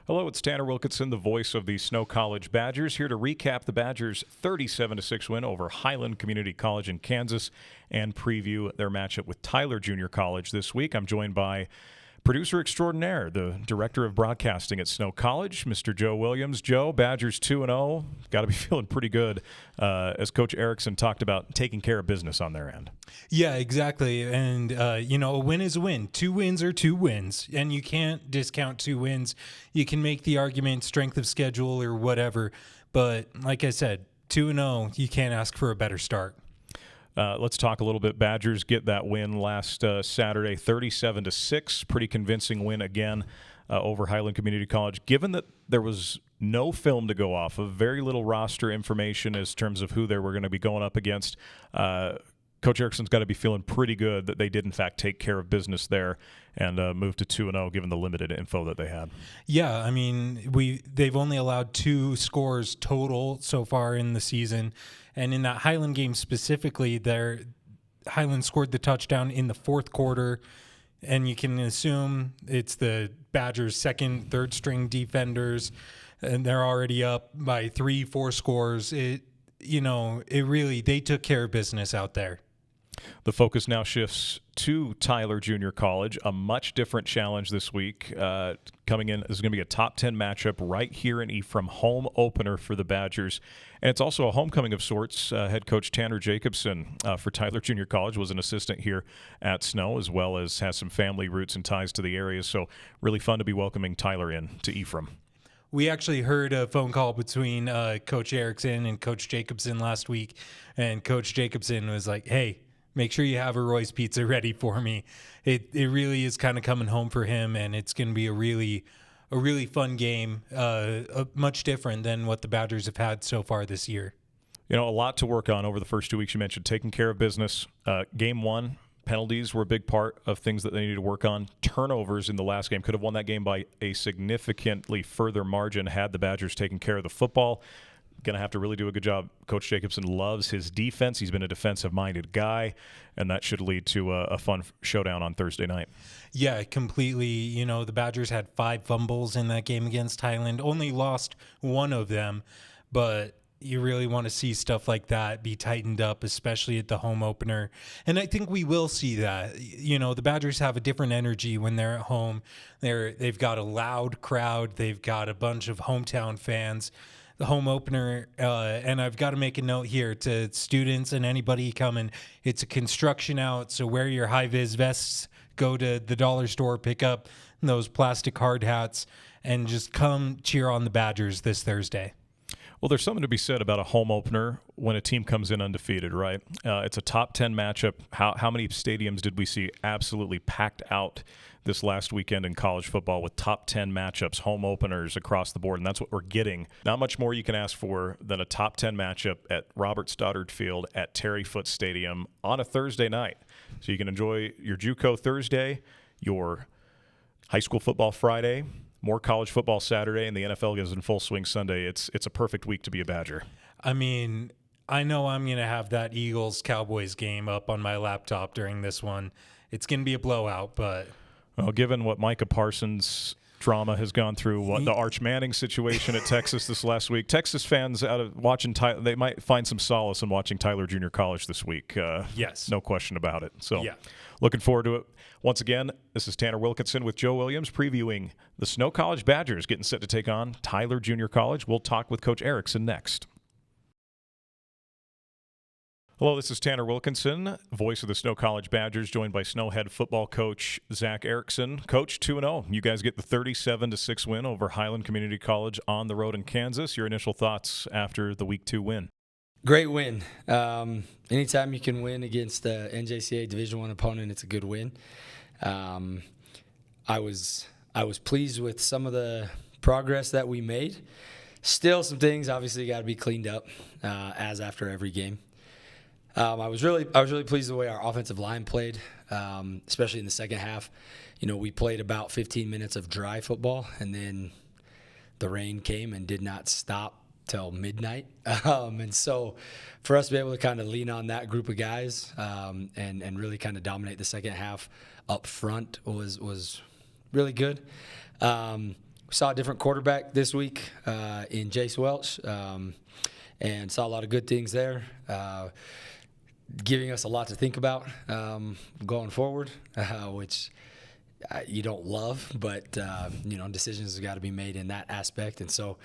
Hello, it's Tanner Wilkinson, the voice of the Snow College Badgers, here to recap the Badgers' 37-6 win over Highland Community College in Kansas and preview their matchup with Tyler Junior College this week. I'm joined by producer extraordinaire, the director of broadcasting at Snow College, Mr. Joe Williams. Joe, Badgers 2-0. Got to be feeling pretty good, as Coach Erikson talked about taking care of business on their end. Yeah, exactly. And, a win is a win. 2 wins are 2 wins, and you can't discount 2 wins. You can make the argument strength of schedule or whatever, but like I said, 2-0, you can't ask for a better start. Let's talk a little bit. Badgers get that win last Saturday, 37-6. Pretty convincing win again over Highland Community College. Given that there was no film to go off of, very little roster information in terms of who they were going to be going up against, Coach Erikson's got to be feeling pretty good that they did, in fact, take care of business there and move to 2-0, given the limited info that they had. Yeah, I mean, they've only allowed 2 scores total so far in the season. And in that Highland game specifically, Highland scored the touchdown in the fourth quarter, and you can assume it's the Badgers' second, third-string defenders, and they're already up by 3-4 scores. They took care of business out there. The focus now shifts to Tyler Junior College, a much different challenge this week. Coming in is going to be a top 10 matchup right here in Ephraim, home opener for the Badgers. And it's also a homecoming of sorts. Head coach Tanner Jacobson for Tyler Junior College was an assistant here at Snow, as well as has some family roots and ties to the area. So really fun to be welcoming Tyler in to Ephraim. We actually heard a phone call between Coach Erikson and Coach Jacobson last week, and Coach Jacobson was like, hey, make sure you have a Roy's Pizza ready for me. It really is kind of coming home for him, and it's going to be a really fun game, much different than what the Badgers have had so far this year. You know, a lot to work on over the first 2 weeks. You mentioned taking care of business. Game 1, penalties were a big part of things that they needed to work on. Turnovers in the last game. Could have won that game by a significantly further margin had the Badgers taken care of the football. Going to have to really do a good job. Coach Jacobson loves his defense. He's been a defensive-minded guy, and that should lead to a fun showdown on Thursday night. Yeah, completely. The Badgers had 5 fumbles in that game against Highland, only lost 1 of them, but you really want to see stuff like that be tightened up, especially at the home opener. And I think we will see that. The Badgers have a different energy when they're at home. They've got a loud crowd. They've got a bunch of hometown fans. The home opener, and I've got to make a note here to students and anybody coming, it's a construction out, so wear your high-vis vests, go to the dollar store, pick up those plastic hard hats, and just come cheer on the Badgers this Thursday. Well, there's something to be said about a home opener when a team comes in undefeated, right? It's a top 10 matchup. How many stadiums did we see absolutely packed out this last weekend in college football with top 10 matchups, home openers across the board? And that's what we're getting. Not much more you can ask for than a top 10 matchup at Robert Stoddard Field at Terry Foote Stadium on a Thursday night. So you can enjoy your JUCO Thursday, your high school football Friday, more college football Saturday, and the NFL is in full swing Sunday. It's a perfect week to be a Badger. I mean, I know I'm going to have that Eagles-Cowboys game up on my laptop during this one. It's going to be a blowout, but... Well, given what Micah Parsons' drama has gone through, the Arch Manning situation at Texas this last week, Texas fans out of watching they might find some solace in watching Tyler Junior College this week. Yes. No question about it. So yeah. Looking forward to it. Once again, this is Tanner Wilkinson with Joe Williams previewing the Snow College Badgers getting set to take on Tyler Junior College. We'll talk with Coach Erikson next. Hello, this is Tanner Wilkinson, voice of the Snow College Badgers, joined by Snow head football coach Zac Erekson. Coach, 2-0. You guys get the 37-6 win over Highland Community College on the road in Kansas. Your initial thoughts after the Week 2 win? Great win. Anytime you can win against the NJCA Division I opponent, it's a good win. I was pleased with some of the progress that we made. Still, some things obviously got to be cleaned up, as after every game. I was really pleased with the way our offensive line played, especially in the second half. We played about 15 minutes of dry football, and then the rain came and did not stop till midnight. And so for us to be able to kind of lean on that group of guys and really kind of dominate the second half up front was really good. saw a different quarterback this week in Jace Welch, and saw a lot of good things there, giving us a lot to think about going forward, which you don't love, but decisions have got to be made in that aspect. And so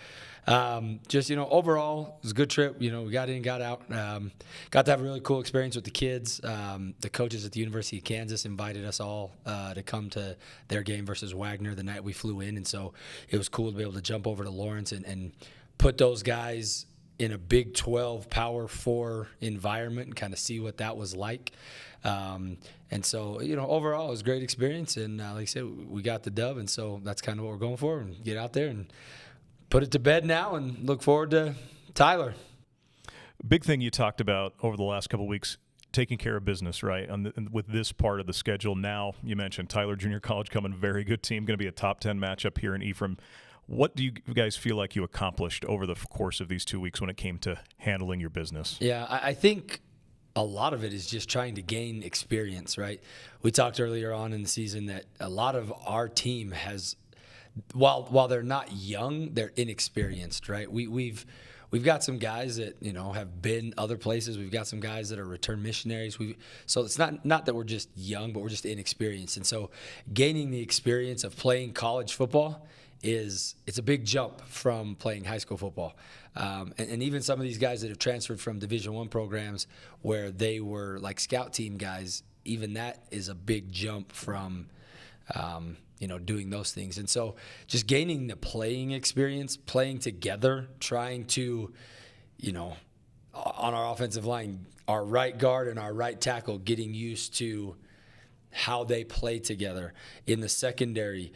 just overall it was a good trip. We got in, got out, got to have a really cool experience with the kids. The coaches at the University of Kansas invited us all to come to their game versus Wagner the night we flew in, and so it was cool to be able to jump over to Lawrence and put those guys in a Big 12 Power 4 environment and kind of see what that was like. And so, overall, it was a great experience. And like I said, we got the dub, and so that's kind of what we're going for, and get out there and put it to bed now and look forward to Tyler. Big thing you talked about over the last couple of weeks, taking care of business, right? With this part of the schedule now, you mentioned Tyler Junior College coming, very good team, going to be a top 10 matchup here in Ephraim. What do you guys feel like you accomplished over the course of these 2 weeks when it came to handling your business? Yeah, I think a lot of it is just trying to gain experience, right? We talked earlier on in the season that a lot of our team has, while they're not young, they're inexperienced, right? We've got some guys that have been other places. We've got some guys that are return missionaries. So it's not that we're just young, but we're just inexperienced. And so gaining the experience of playing college football it's a big jump from playing high school football. And even some of these guys that have transferred from Division I programs where they were like scout team guys, even that is a big jump from doing those things. And so just gaining the playing experience, playing together, trying to, on our offensive line, our right guard and our right tackle getting used to how they play together. In the secondary,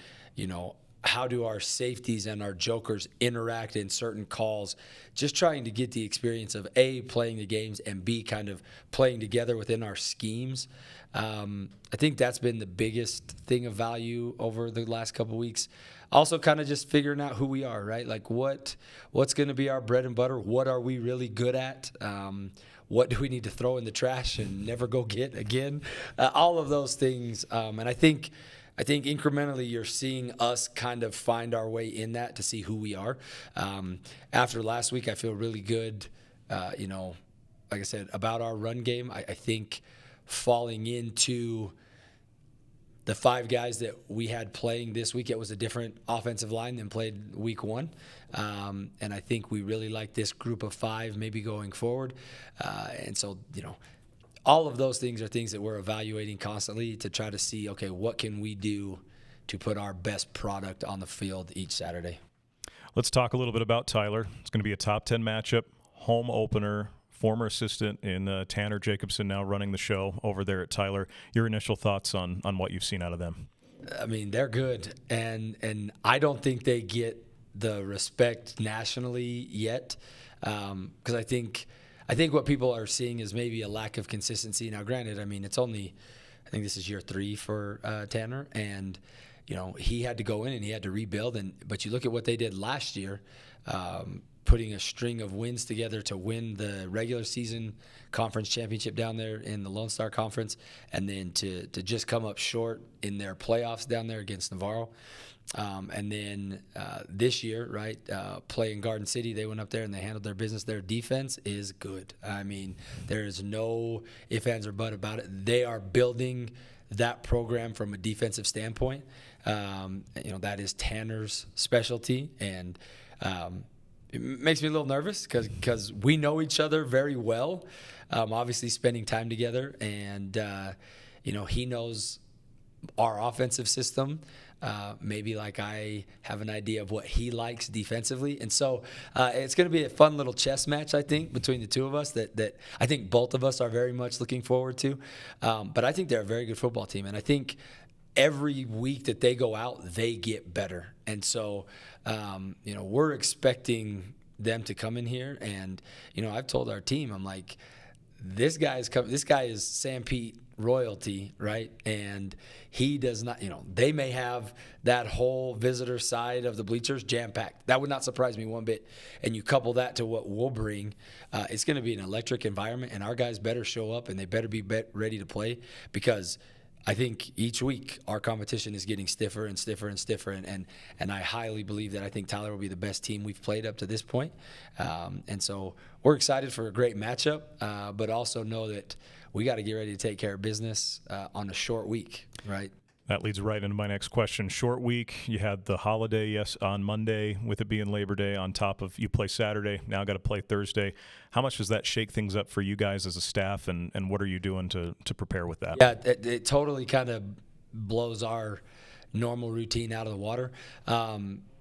how do our safeties and our jokers interact in certain calls? Just trying to get the experience of A, playing the games, and B, kind of playing together within our schemes. I think that's been the biggest thing of value over the last couple of weeks. Also kind of just figuring out who we are, right? Like what's going to be our bread and butter? What are we really good at? What do we need to throw in the trash and never go get again? All of those things. And I think incrementally you're seeing us kind of find our way in that to see who we are. After last week, I feel really good, like I said, about our run game. I think falling into the 5 guys that we had playing this week, it was a different offensive line than played week 1. And I think we really like this group of 5 maybe going forward. And so, all of those things are things that we're evaluating constantly to try to see, okay, what can we do to put our best product on the field each Saturday. Let's talk a little bit about Tyler. It's going to be a top 10 matchup, home opener, former assistant in Tanner Jacobson now running the show over there at Tyler. Your initial thoughts on what you've seen out of them? I mean, they're good, and I don't think they get the respect nationally yet, because I think what people are seeing is maybe a lack of consistency. Now, granted, I mean, I think this is year 3 for Tanner, and he had to go in and he had to rebuild. But you look at what they did last year, putting a string of wins together to win the regular season conference championship down there in the Lone Star Conference, and then to just come up short in their playoffs down there against Navarro. And then this year, right, playing Garden City, they went up there and they handled their business. Their defense is good. I mean, there is no ifs, ands, or buts about it. They are building that program from a defensive standpoint. That is Tanner's specialty, and it makes me a little nervous because we know each other very well. Obviously, spending time together, and he knows our offensive system. Maybe like I have an idea of what he likes defensively. And so it's going to be a fun little chess match, I think, between the two of us that I think both of us are very much looking forward to. But I think they're a very good football team. And I think every week that they go out, they get better. And so, we're expecting them to come in here. And, I've told our team, I'm like, this guy is Sam Pete royalty, right? And he does not, they may have that whole visitor side of the bleachers jam-packed. That would not surprise me one bit. And you couple that to what we'll bring, it's going to be an electric environment, and our guys better show up and they better be ready to play, because I think each week our competition is getting stiffer and stiffer and stiffer, and I highly believe that I think Tyler will be the best team we've played up to this point. And so we're excited for a great matchup, but also know that we got to get ready to take care of business on a short week, right? That leads right into my next question. Short week, you had the holiday, yes, on Monday, with it being Labor Day, on top of you play Saturday, now got to play Thursday. How much does that shake things up for you guys as a staff, and what are you doing to prepare with that? Yeah, it totally kind of blows our normal routine out of the water.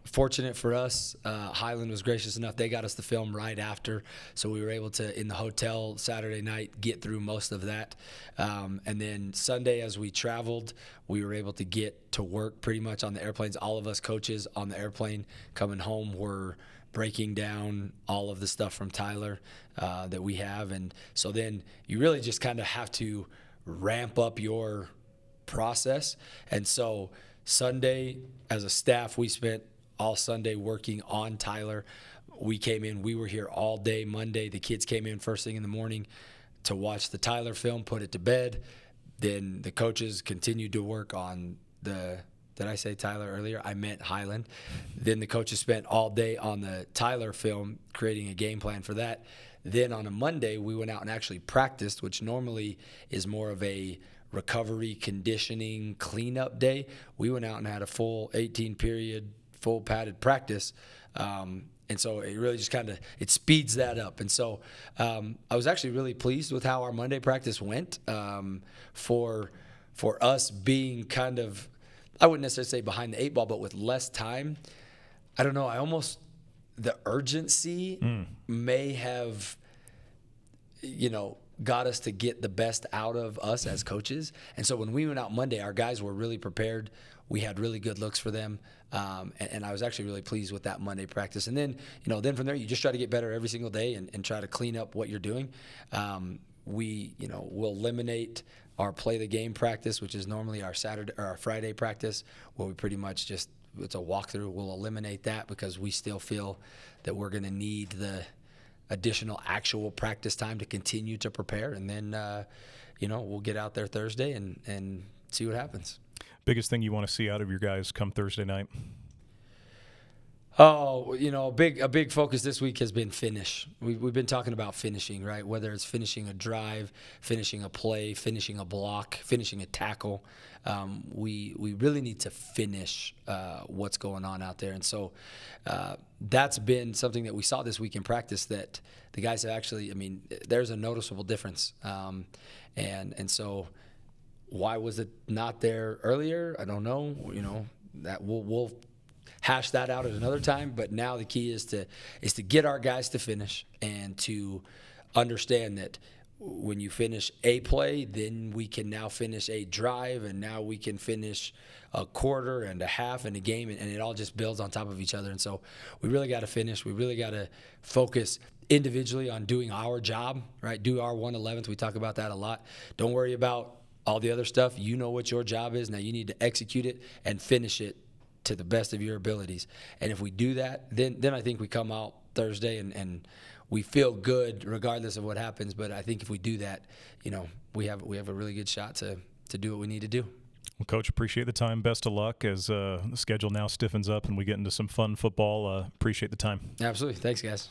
Fortunate for us, Highland was gracious enough. They got us the film right after, so we were able to, in the hotel Saturday night, get through most of that. And then Sunday, as we traveled, we were able to get to work pretty much on the airplanes. All of us coaches on the airplane coming home were breaking down all of the stuff from Tyler that we have. And so then you really just kind of have to ramp up your process. And so Sunday, as a staff, we spent all Sunday working on Tyler. We came in, we were here all day Monday. The kids came in first thing in the morning to watch the Tyler film, put it to bed. Then the coaches continued to work on did I say Tyler earlier? I meant Highland. Then the coaches spent all day on the Tyler film, creating a game plan for that. Then on a Monday, we went out and actually practiced, which normally is more of a recovery, conditioning, cleanup day. We went out and had a full 18-period full padded practice, and so it really just kind of it speeds that up. And so I was actually really pleased with how our Monday practice went. For us being kind of, I wouldn't necessarily say behind the eight ball, but with less time, I don't know. The urgency may have, got us to get the best out of us as coaches. And so when we went out Monday, our guys were really prepared. We had really good looks for them. And I was actually really pleased with that Monday practice. And then, then from there, you just try to get better every single day and try to clean up what you're doing. We'll eliminate our play the game practice, which is normally our Saturday or our Friday practice, where we pretty much just, it's a walkthrough. We'll eliminate that because we still feel that we're going to need the additional actual practice time to continue to prepare. And then, we'll get out there Thursday and see what happens. Biggest thing you want to see out of your guys come Thursday night? Oh, a big focus this week has been finish. We've been talking about finishing, right? Whether it's finishing a drive, finishing a play, finishing a block, finishing a tackle. We really need to finish what's going on out there. And so that's been something that we saw this week in practice, that the guys have actually, there's a noticeable difference. And so why was it not there earlier? I don't know. That we'll hash that out at another time. But now the key is to get our guys to finish and to understand that when you finish a play, then we can now finish a drive, and now we can finish a quarter and a half in a game, and it all just builds on top of each other. And so we really got to finish. We really got to focus individually on doing our job, right? Do our 1/11th. We talk about that a lot. Don't worry about all the other stuff. You know what your job is. Now you need to execute it and finish it to the best of your abilities. And if we do that, then I think we come out Thursday and we feel good regardless of what happens. But I think if we do that, we have a really good shot to do what we need to do. Well, Coach, appreciate the time. Best of luck as the schedule now stiffens up and we get into some fun football. Appreciate the time. Absolutely. Thanks, guys.